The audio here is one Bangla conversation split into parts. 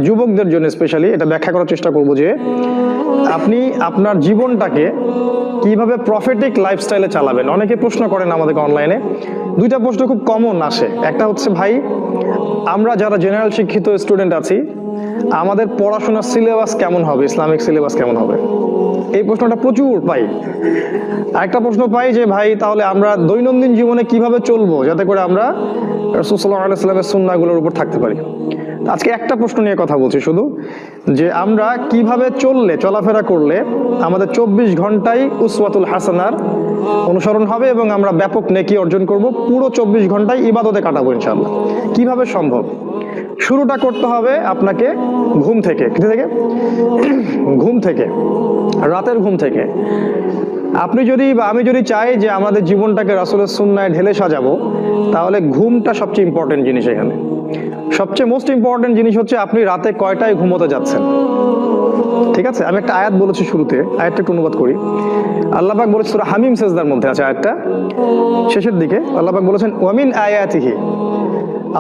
যুবকদের জন্য স্পেশালি এটা ব্যাখ্যা করার চেষ্টা করব যে আপনি আপনার জীবনটাকে কিভাবে প্রফিটিক লাইফস্টাইলে চালাবেন। অনেকে প্রশ্ন করেন আমাদেরকে অনলাইনে, দুইটা প্রশ্ন খুব কমন আসে। একটা হচ্ছে, ভাই আমরা যারা জেনারেল শিক্ষিত স্টুডেন্ট আছি আমাদের পড়াশোনার সিলেবাস কেমন হবে, ইসলামিক সিলেবাস কেমন হবে, এই প্রশ্নটা প্রচুর পাই। আরেকটা প্রশ্ন পাই যে ভাই তাহলে আমরা দৈনন্দিন জীবনে কিভাবে চলবো যাতে করে আমরা রাসূল সাল্লাল্লাহু আলাইহি ওয়াসাল্লামের সুন্নাহগুলোর উপর থাকতে পারি। আজকে একটা প্রশ্ন নিয়ে কথা বলছি শুধু, যে আমরা কিভাবে চললে, চলাফেরা করলে আমাদের 24 ঘন্টায় উসওয়াতুল হাসানার অনুসরণ হবে এবং আমরা ব্যাপক নেকি অর্জন করব, পুরো 24 ঘন্টায় ইবাদতে কাটাবো ইনশাআল্লাহ। কিভাবে সম্ভব? শুরুটা করতে হবে আপনাকে ঘুম থেকে। কোথা থেকে? ঘুম থেকে, রাতের ঘুম থেকে। আপনি যদি বা আমি যদি চাই যে আমাদের জীবনটাকে রাসূলের সুন্নায় ঢেলে সাজাবো, তাহলে ঘুমটা সবচেয়ে ইম্পর্টেন্ট জিনিস। এখানে সবচেয়ে মোস্ট ইম্পর্টেন্ট জিনিস হচ্ছে আপনি রাতে কয়টায় ঘুমোতে যাচ্ছেন। ঠিক আছে, আমি একটা আয়াত বলেছি শুরুতে, আয়াতটা একটু অনুবাদ করি। আল্লাহ পাক বলেছেন সূরা হামিম সেজদার মধ্যে আছে আয়াতটা, শেষের দিকে আল্লাহ পাক বলেছেন ওয়ামিন আয়াতিহি,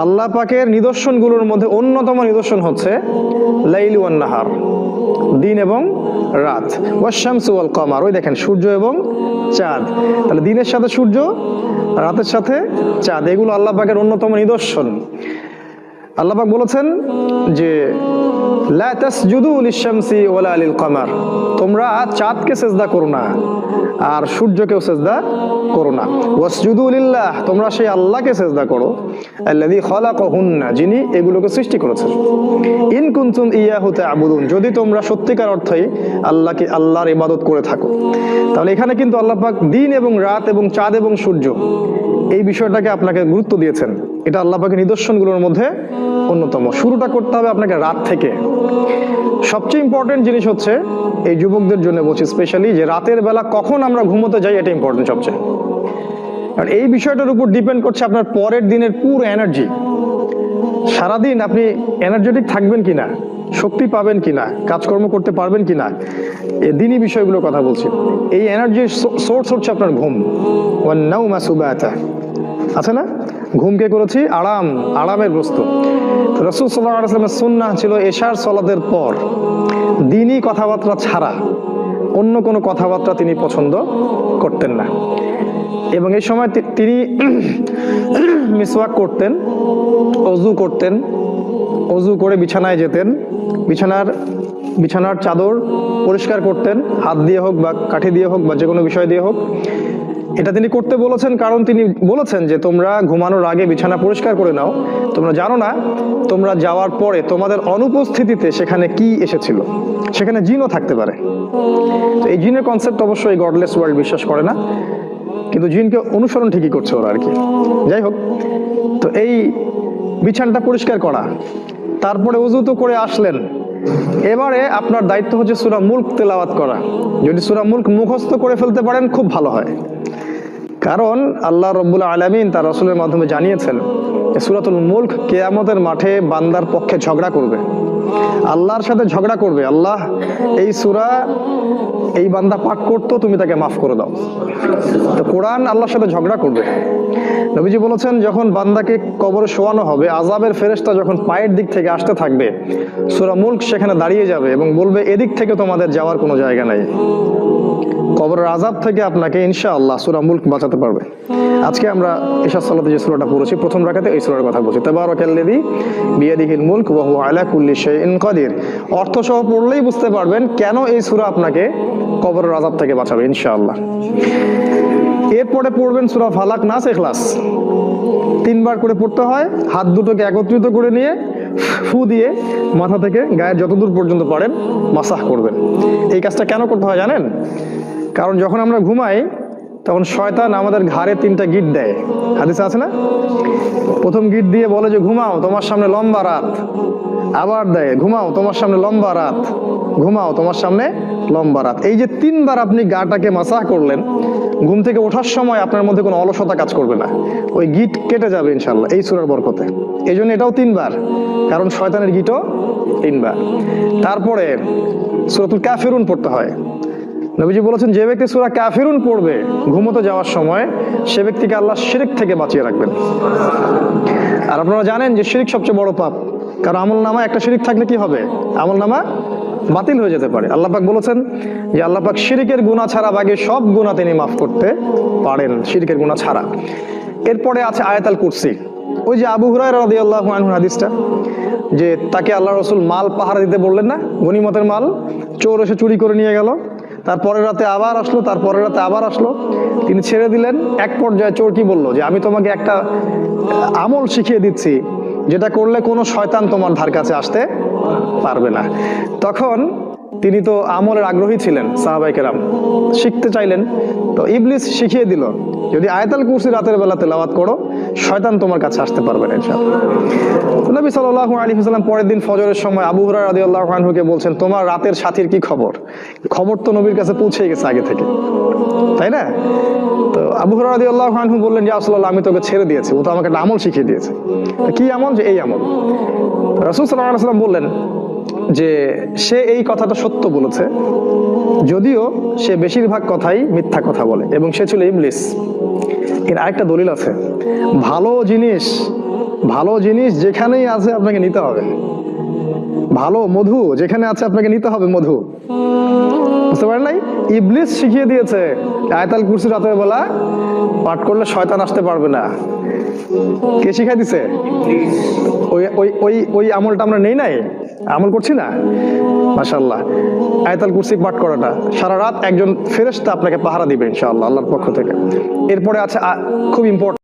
আল্লাহ পাকের নিদর্শনগুলোর মধ্যে অন্যতম নিদর্শন হচ্ছে লাইল ওয়ান নাহার, দিন এবং রাত, ওয়াশ-শামসু ওয়াল কমার, ওই দেখেন সূর্য এবং চাঁদ। তাহলে দিনের সাথে সূর্য, রাতের সাথে চাঁদ, এগুলো আল্লাহ পাকের অন্যতম নিদর্শন। আল্লাহ পাক বলেছেন যে লা তাসজুদু লিশ-শামসি ওয়ালা লিল কমার, তোমরা চাঁদকে সেজদা করো না আর সূর্যকেও সেজদা করো না। ওয়াসজুদু লিল্লাহ, তোমরা সেই আল্লাহকে সেজদা করো, আল্লাযী খালাকাহুন্না, যিনি এগুলোকে সৃষ্টি করেছেন। ইন কুনতুম ইয়াহু তা'বুদুন, যদি তোমরা সত্যিকার অর্থেই আল্লাহর ইবাদত করে থাকো। তাহলে এখানে কিন্তু আল্লাহ পাক দিন এবং রাত এবং চাঁদ এবং সূর্য এই বিষয়টাকে আপনাকে গুরুত্ব দিয়েছেন। এটা আল্লাহ পাকের নিদর্শনগুলোর মধ্যে অন্যতম। শুরুটা করতে হবে আপনাকে রাত থেকে। সবচেয়ে ইম্পর্টেন্ট জিনিস হচ্ছে, এই যুবকদের জন্য বলছি স্পেশালি, যে রাতের বেলা কখন আমরা ঘুমোতে যাই এটা ইম্পর্টেন্ট সবচেয়ে। কারণ এই বিষয়টার উপর ডিপেন্ড করছে আপনার পরের দিনের পুরো এনার্জি। সারাদিন আপনি এনার্জেটিক থাকবেন কিনা, শক্তি পাবেন কিনা, কাজকর্ম করতে পারবেন কিনা, এই দিনই বিষয়গুলোর কথা বলছি। এই এনার্জির সোর্স হচ্ছে আপনার ঘুম। ওয়ান নাওমা সুবাতা, আছে না? ঘুমকে করেছি আরাম, আরামের বস্তু। রাসূল সাল্লাল্লাহু আলাইহি ওয়াসাল্লামের সুন্নাহ ছিল এশার সালাতের পর দিনই কথাবার্তা ছাড়া অন্য কোনো কথাবার্তা তিনি পছন্দ করতেন না। এবং এই সময় তিনি মিসওয়াক করতেন, ওযু করতেন, ওযু করে বিছানায় যেতেন, বিছানার চাদর পরিষ্কার করতেন, হাত দিয়ে হোক বা কাঠি দিয়ে হোক বা যে কোনো বিষয় দিয়ে হোক। এটা তিনি করতে বলেছেন কারণ তিনি বলেছেন যে তোমরা ঘুমানোর আগে বিছানা পরিষ্কার করে নাও, তোমরা জানো না তোমরা যাওয়ার পরে তোমাদের অনুপস্থিতিতে সেখানে কি এসেছিল, সেখানে জিনও থাকতে পারে। তো এই জিনের কনসেপ্ট অবশ্যই গডলেস ওয়ার্ল্ড বিশ্বাস করে না, কিন্তু জিনকে অনুসরণ ঠিকই করছে ওরা আর কি। যাই হোক, তো এই বিছানাটা পরিষ্কার করা, তারপরে ওযু তো করে আসলেন, এবারে আপনার দায়িত্ব হচ্ছে সূরা মুলক তেলাওয়াত করা। যদি সূরা মুলক মুখস্থ করে ফেলতে পারেন খুব ভালো হয়, কারণ আল্লাহ রাব্বুল আলামিন তার রাসূলের মাধ্যমে জানিয়েছেন সূরাতুল মুলক কিয়ামতের মাঠে বান্দার পক্ষে ঝগড়া করবে, আল্লাহর সাথে ঝগড়া করবে। আল্লাহ এই সূরা এই বান্দা পাঠ করতো, তুমি তাকে মাফ করে দাও। তো কোরআন আল্লাহর সাথে ঝগড়া করবে। নবীজি বলেছেন যখন বান্দাকে কবরে শোয়ানো হবে, আযাবের ফেরেশতা যখন পায়ের দিক থেকে আসতে থাকবে, সূরা মুলক সেখানে দাঁড়িয়ে যাবে এবং বলবে এদিক থেকে তোমাদের যাওয়ার কোনো জায়গা নাই। কবরের আযাব থেকে আপনাকে ইনশাআল্লাহ সূরা মুলক বাঁচাতে পারবে। আজকে আমরা ইশা সালাতে যে সূরাটা পড়েছি প্রথম রাকাতে, এই সূরার কথা বলছি, তাবারাকাল্লাযী বিয়াদিহিল মুলক ওয়া হুয়া আলা কুল্লি শাইইন কাদির। অর্থ সহ পড়লেই বুঝতে পারবেন কেন এই সূরা আপনাকে কবরের আযাব থেকে বাঁচাবে ইনশাআল্লাহ। এরপরে পড়বেন সূরা ফালাক, নাস, ইখলাস। 3 বার করে পড়তে হয়। হাত দুটোকে একত্রিত করে নিয়ে ফু দিয়ে মাথা থেকে গায়ের যতদূর পর্যন্ত পারেন মাসাহ করবেন। এই কাজটা কেন করতে হয় জানেন? কারণ যখন আমরা ঘুমাই তখন শয়তান আমাদের ঘাড়ে 3টা গিট দেয়, হাদিসে আছে না? প্রথম গিট দিয়ে বলে যে ঘুমাও, তোমার সামনে লম্বা রাত। আবার দেয় ঘুমাও, তোমার সামনে লম্বা রাত, ঘুমাও, তোমার সামনে লম্বা রাত। এই যে 3 বার আপনি গাটাকে মাসাহ করলেন, ঘুম থেকে ওঠার সময় আপনার মধ্যে কোনো অলসতা কাজ করবে না, ওই গিট কেটে যাবে ইনশাআল্লাহ এই সূরার বরকতে। এই জন্য এটাও 3 বার, কারণ শয়তানের গিটও 3 বার। তারপরে সূরাতুল কাফিরুন পড়তে হয়। নবীজি বলেছেন যে ব্যক্তি সূরা কাফিরুন পড়বে ঘুমোতে যাওয়ার সময়, সে ব্যক্তিকে আল্লাহ শিরক থেকে বাঁচিয়ে রাখবেন। আর আপনারা জানেন যে শিরক সবচেয়ে বড় পাপ। কারণ আমল নামা একটা শিরিক থাকলে কি হবে, আমল নামা বাতিল হয়ে যেতে পারে। আল্লাহ পাক বলেছেন যে আল্লাহ পাক শিরিকের গুনাহ ছাড়া বাকি সব গুনাহ তিনি মাফ করতে পারেন, শিরিকের গুনাহ ছাড়া। এরপরে আছে আয়াতুল কুরসি। ওই যে আবু হুরায়রা রাদিয়াল্লাহু আনহু হাদিসটা, যে তাকে আল্লাহ রাসূল মাল পাহারা দিতে বললেন না, গনিমতের মাল, চোর এসে চুরি করে নিয়ে গেল, তারপরের রাতে আবার আসলো, তারপরের রাতে আবার আসলো, তিনি ছেড়ে দিলেন। এক পর্যায়ে চোর কি বলল, যে আমি তোমাকে একটা আমল শিখিয়ে দিচ্ছি, যেটা করলে কোনো শয়তান তোমার ধার কাছে আসতে পারবে না। তখন তিনি তো আমলের আগ্রহী ছিলেন, সাহাবায়ে কেরাম শিখতে চাইলেন, তো ইবলিস শিখিয়ে দিল, যদি আয়াতুল কুরসি রাতের বেলা তেলাওয়াত করো, শয়তান তোমার কাছে আসতে পারবে না ইনশাআল্লাহ। নবী সাল্লাল্লাহু আলাইহি ওয়াসাল্লাম পরের দিন ফজরের সময় আবু হুরায়রা রাদিয়াল্লাহু আনহুকে বলছেন, তোমার রাতের সাথীর কি খবর? খবর তো নবীর কাছে পৌঁছে গেছে আগে থেকে, তাই না? তো আবু হুরায়রা রাদিয়াল্লাহু আনহু বললেন, ইয়া রাসূলুল্লাহ, আমি তোকে ছেড়ে দিয়েছি, ও তো আমাকে একটা আমল শিখিয়ে দিয়েছে। কি আমল? যে এই আমল। রাসূল সাল্লাল্লাহু আলাইহি ওয়াসাল্লাম বললেন যে সে এই কথাটা সত্য বলেছে, যদিও সে বেশিরভাগ কথাই মিথ্যা কথা বলে, এবং সে ছিল ইবলিস। এর আরেকটা দলিল আছে, ভালো জিনিস যেখানেই আছে আপনাকে নিতে হবে। ভালো মধু যেখানে আছে আপনাকে নিতে হবে মধু, বুঝতে পারেন নাই? ইবলিস শিখিয়ে দিয়েছে আয়াতুল কুরসি রাতের বেলা পাঠ করলে শয়তান আসতে পারবে না। কে শিখাই দিছে? ওই ওই ওই ওই আমলটা আমরা নেই নাই, আমল করছি না। মাশাআল্লাহ, আয়াতুল কুরসি পাঠ করাটা সারা রাত একজন ফেরেশতা আপনাকে পাহারা দিবে ইনশাআল্লাহ আল্লাহর পক্ষ থেকে। এরপরে আছে খুব ইম্পর্টেন্ট